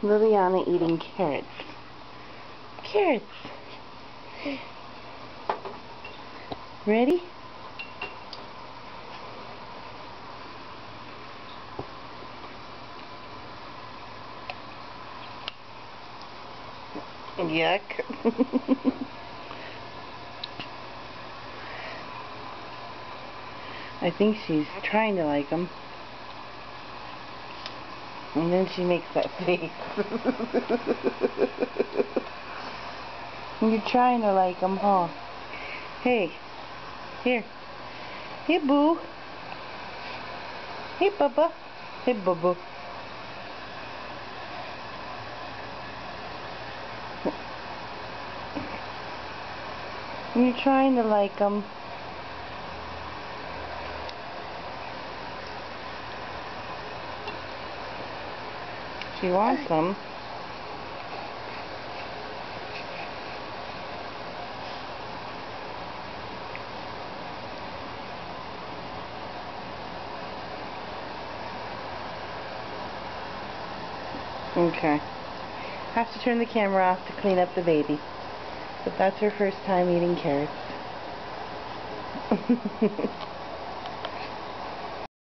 Liliana eating carrots. Carrots. Ready? Yuck. I think she's trying to like them. And then she makes that face. You're trying to like them, huh? Hey. Here. Hey, Boo. Hey, Bubba. Hey, Bubba. You're trying to like them. She wants them. Okay. Have to turn the camera off to clean up the baby. But that's her first time eating carrots.